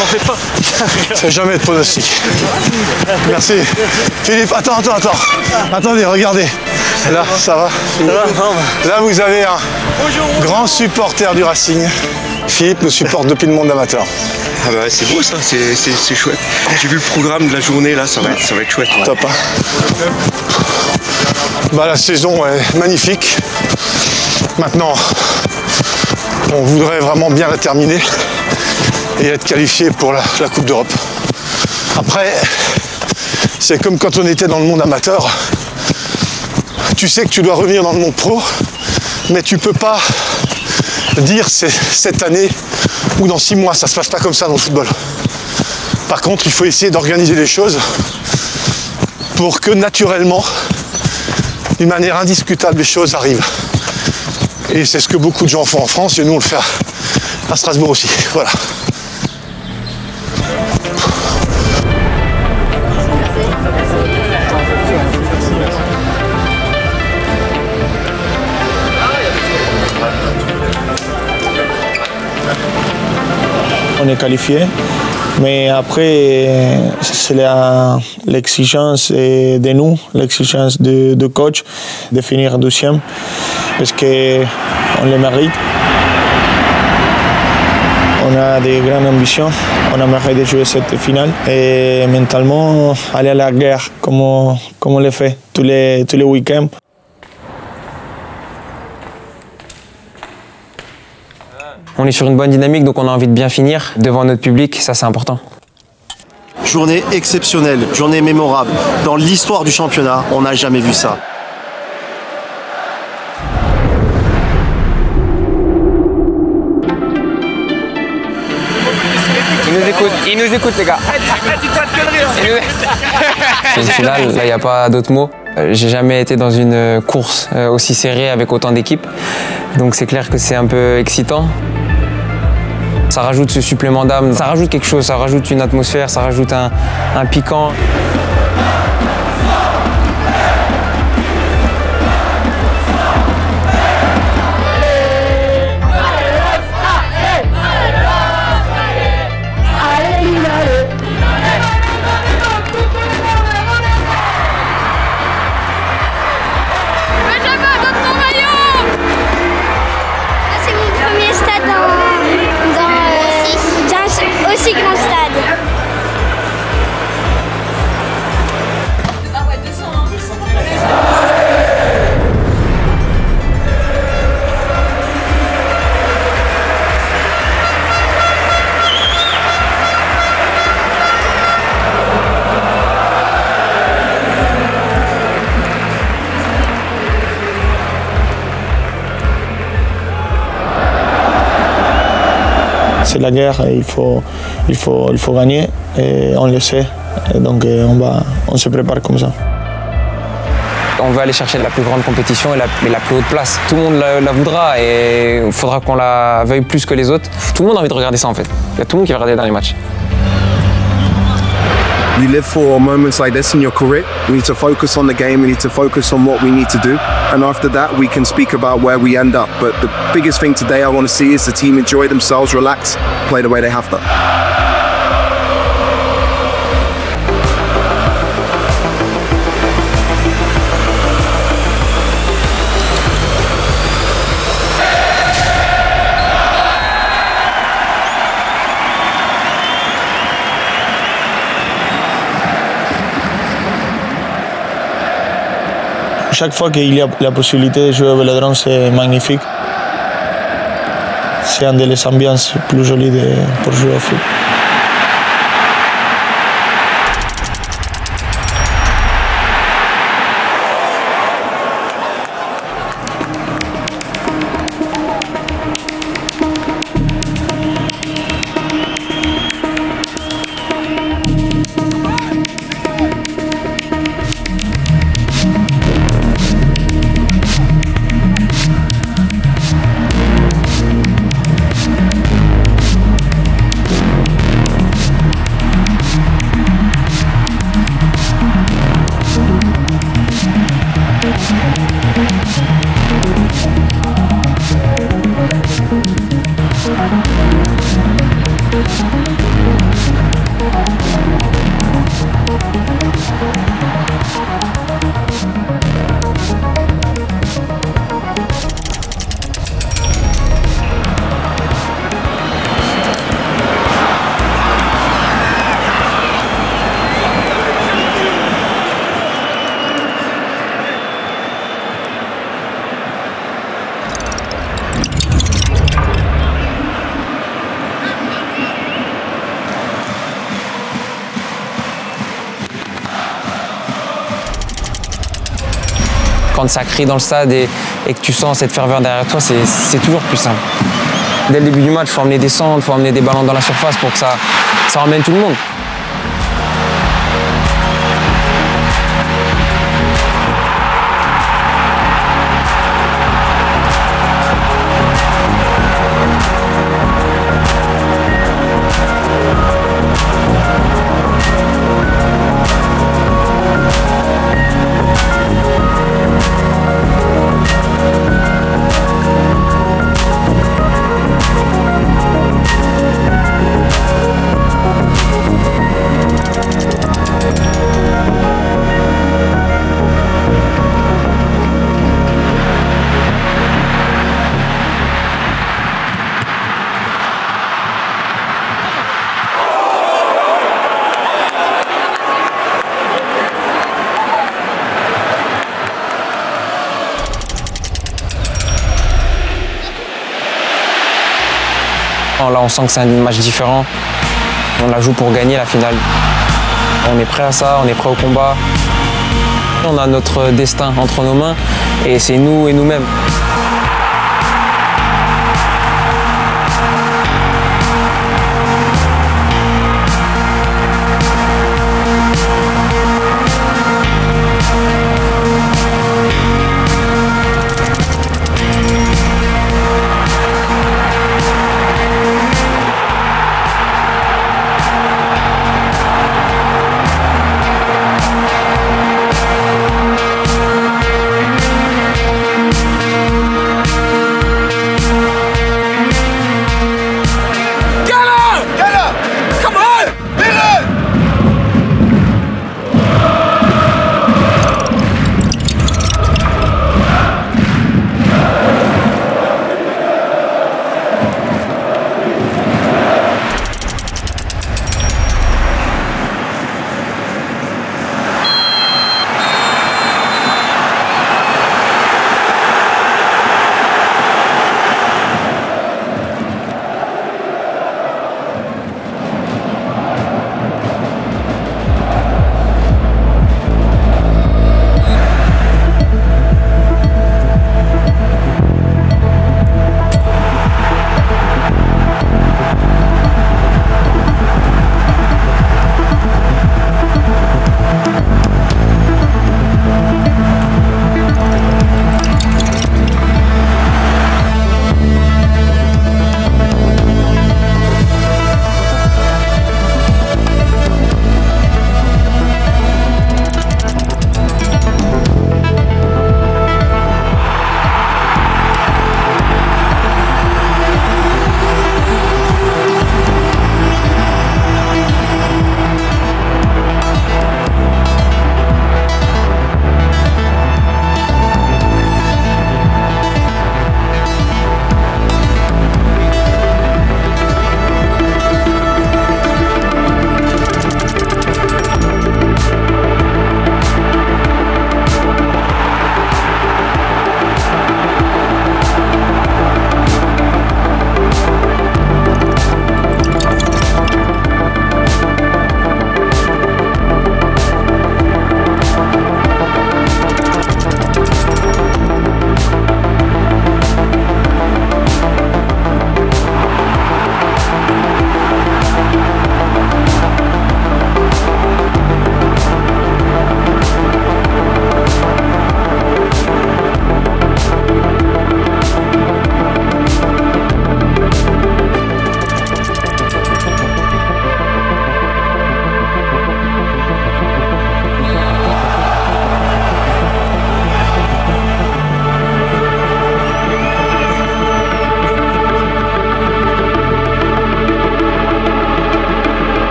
m'en fais pas. C'est jamais de pronostic. Merci. Philippe, attends. Attendez, regardez. Là, ça va. Là, vous avez un grand supporter du Racing. Philippe nous supporte depuis le monde amateur. Ah bah c'est beau ça, c'est chouette. J'ai vu le programme de la journée là, ça va être chouette. Top, hein. Bah, la saison est magnifique. Maintenant, on voudrait vraiment bien la terminer et être qualifié pour la Coupe d'Europe. Après, c'est comme quand on était dans le monde amateur. Tu sais que tu dois revenir dans le monde pro, mais tu peux pas dire c'est cette année ou dans 6 mois. Ça se passe pas comme ça dans le football. Par contre, il faut essayer d'organiser les choses pour que naturellement, d'une manière indiscutable, les choses arrivent. Et c'est ce que beaucoup de gens font en France et nous on le fait à Strasbourg aussi. Voilà. On est qualifié, mais après, c'est l'exigence de nous, l'exigence de coach de finir deuxième, parce qu'on le mérite. On a des grandes ambitions, on a mérité de jouer cette finale et mentalement aller à la guerre comme on le fait tous les week-ends. On est sur une bonne dynamique, donc on a envie de bien finir devant notre public, ça c'est important. Journée exceptionnelle, journée mémorable. Dans l'histoire du championnat, on n'a jamais vu ça. Il nous écoute les gars. C'est une finale, là il n'y a pas d'autres mots. J'ai jamais été dans une course aussi serrée avec autant d'équipes, donc c'est clair que c'est un peu excitant. Ça rajoute ce supplément d'âme, ça rajoute quelque chose, ça rajoute une atmosphère, ça rajoute un piquant. Aussi grand stade. C'est la guerre, il faut gagner et on le sait. Et donc on se prépare comme ça. On veut aller chercher la plus grande compétition et la plus haute place. Tout le monde la voudra et il faudra qu'on la veuille plus que les autres. Tout le monde a envie de regarder ça en fait. Il y a tout le monde qui va regarder dans les matchs. You live for moments like this in your career. We need to focus on the game, we need to focus on what we need to do. And after that, we can speak about where we end up. But the biggest thing today I want to see is the team enjoy themselves, relax, play the way they have to. Chaque fois qu'il y a la possibilité de jouer au Vélodrome, c'est magnifique. C'est une des ambiances plus jolies pour jouer au foot. quand ça crie dans le stade et que tu sens cette ferveur derrière toi, c'est toujours plus simple. Dès le début du match, il faut emmener des centres, il faut emmener des ballons dans la surface pour que ça emmène tout le monde. Là, on sent que c'est un match différent. On la joue pour gagner la finale. On est prêt à ça, on est prêt au combat. On a notre destin entre nos mains et c'est nous et nous-mêmes.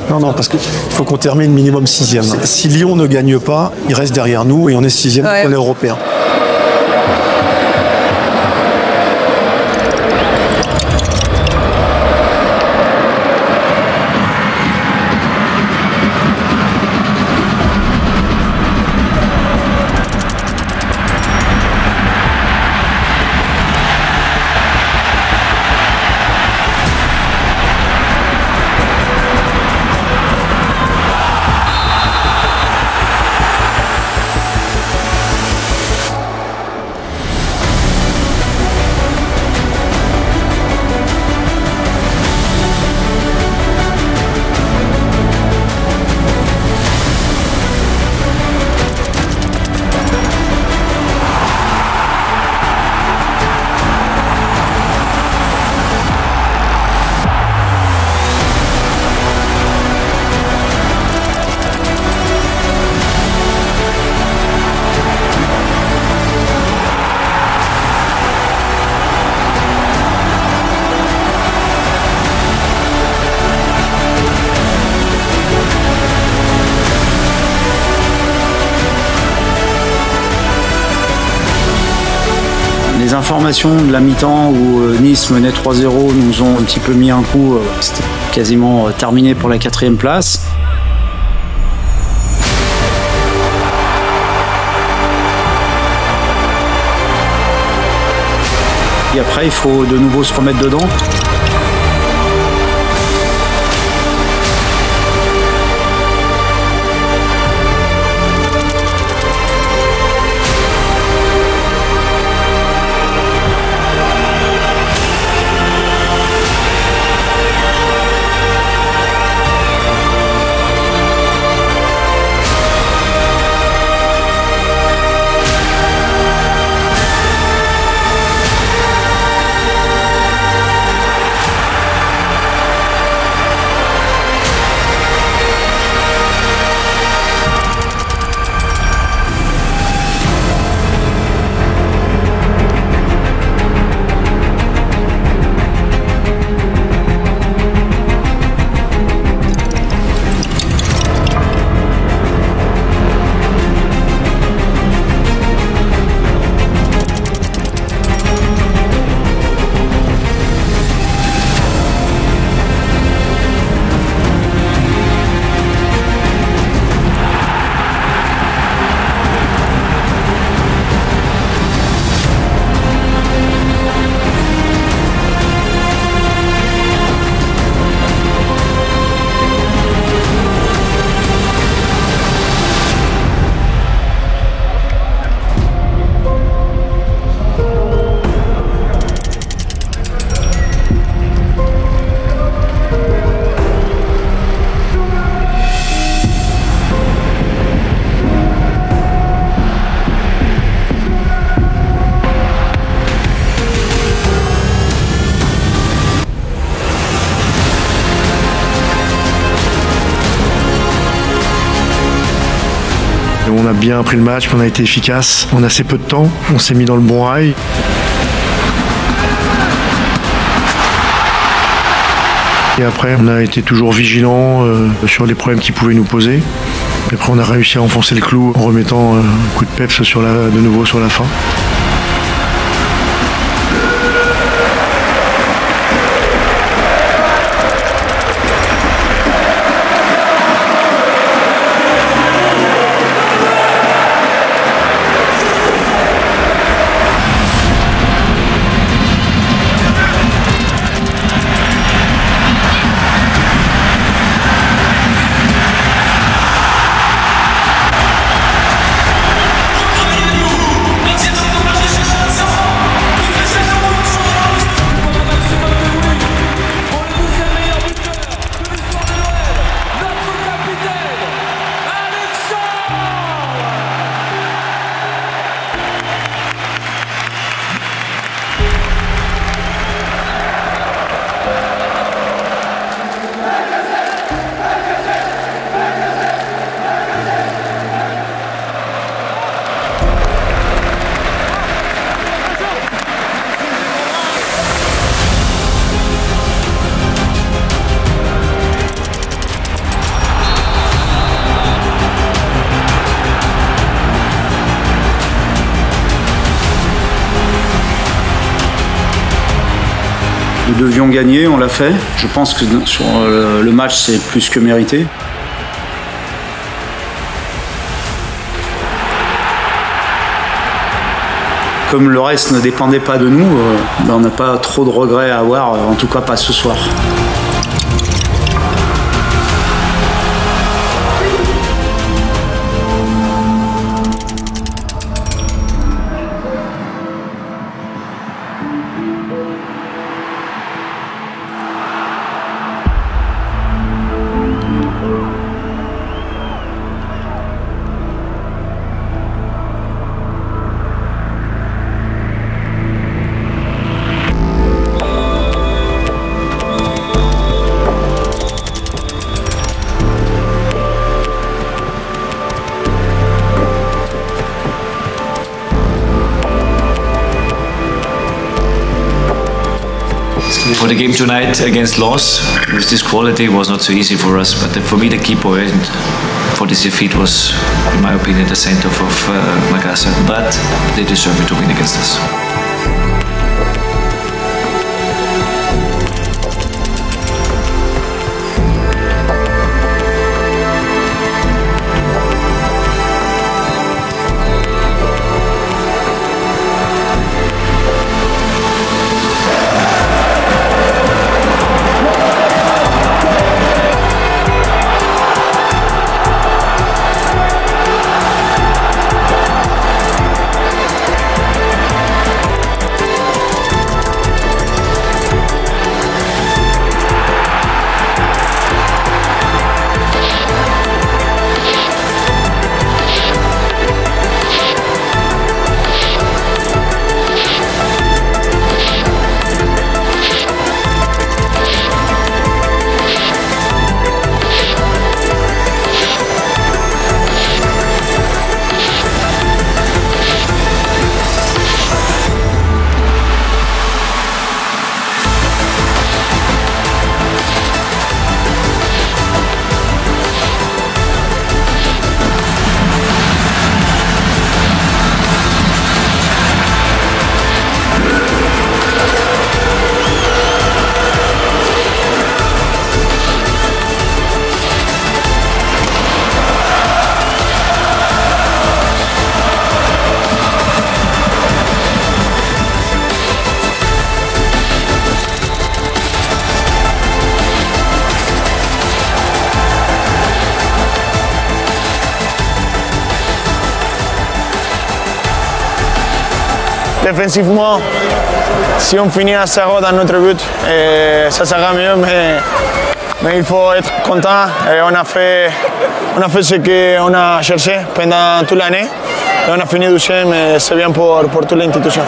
Non, parce qu'il faut qu'on termine minimum 6e. Si Lyon ne gagne pas, il reste derrière nous et on est 6e, ouais. On est européen. Les informations de la mi-temps où Nice menait 3-0 nous ont un petit peu mis un coup. C'était quasiment terminé pour la 4e place. Et après, il faut de nouveau se remettre dedans. On a bien pris le match, on a été efficace. On a assez peu de temps, on s'est mis dans le bon rail. Et après, on a été toujours vigilant sur les problèmes qu'ils pouvaient nous poser. Et après, on a réussi à enfoncer le clou en remettant un coup de peps de nouveau sur la fin. Nous devions gagner, on l'a fait. Je pense que sur le match, c'est plus que mérité. Comme le reste ne dépendait pas de nous, on n'a pas trop de regrets à avoir, en tout cas pas ce soir. For the game tonight against Loss, with this quality, was not so easy for us. But for me, the key point for this defeat was, in my opinion, the send-off of Magasa. But they deserve to win against us. Défensivement, si on finit à 0 dans notre but, ça sera mieux, mais il faut être content. Et on a fait ce qu'on a cherché pendant toute l'année. Et on a fini deuxième et c'est bien pour toute l'institution.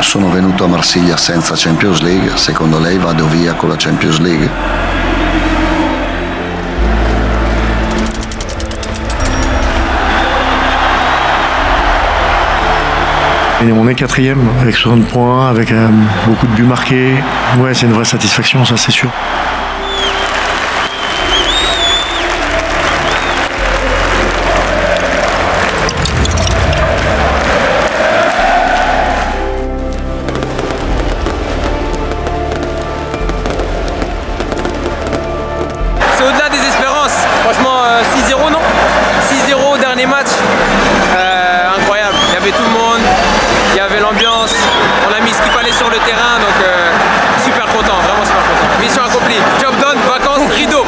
Sono venuto a Marsiglia senza Champions League, secondo lei vado via con la Champions League? Et on est 4e avec 60 points, avec beaucoup de buts marqués. Ouais, c'est une vraie satisfaction, ça c'est sûr. C'est au-delà des espérances. Franchement, 6-0, non 6-0 dernier match. Incroyable. Il y avait tout le monde. Il y avait l'ambiance, on a mis ce qu'il fallait sur le terrain, donc super content, vraiment super content. Mission accomplie, job done, vacances, rideau.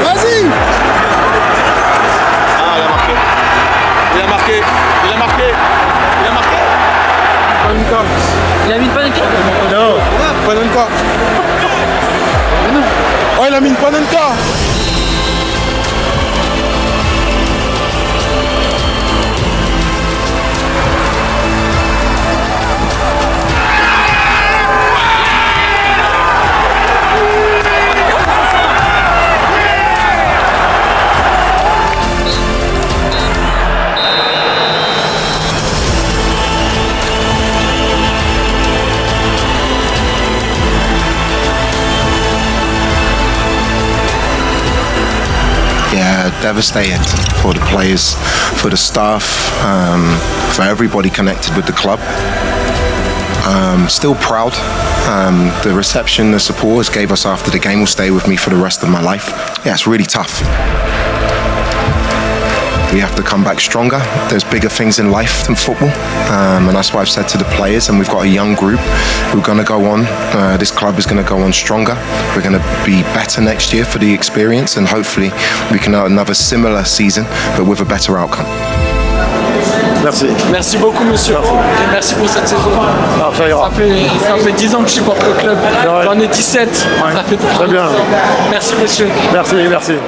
Vas-y! Ah, il a marqué. Il a marqué. Panenka. Oh, il a mis une Panenka. Yeah, devastated for the players, for the staff, for everybody connected with the club. Still proud. The reception the supporters gave us after the game will stay with me for the rest of my life. Yeah, it's really tough. We have to come back stronger. There's bigger things in life than football, and that's what I've said to the players. And we've got a young group who are going to go on. This club is going to go on stronger. We're going to be better next year for the experience, and hopefully we can have another similar season, but with a better outcome. Merci. Merci beaucoup, monsieur. Et merci pour cette saison. Ça fait 10 ans que je supporte le club. J'en ai 17. Ça fait très bien. Merci, monsieur. Merci.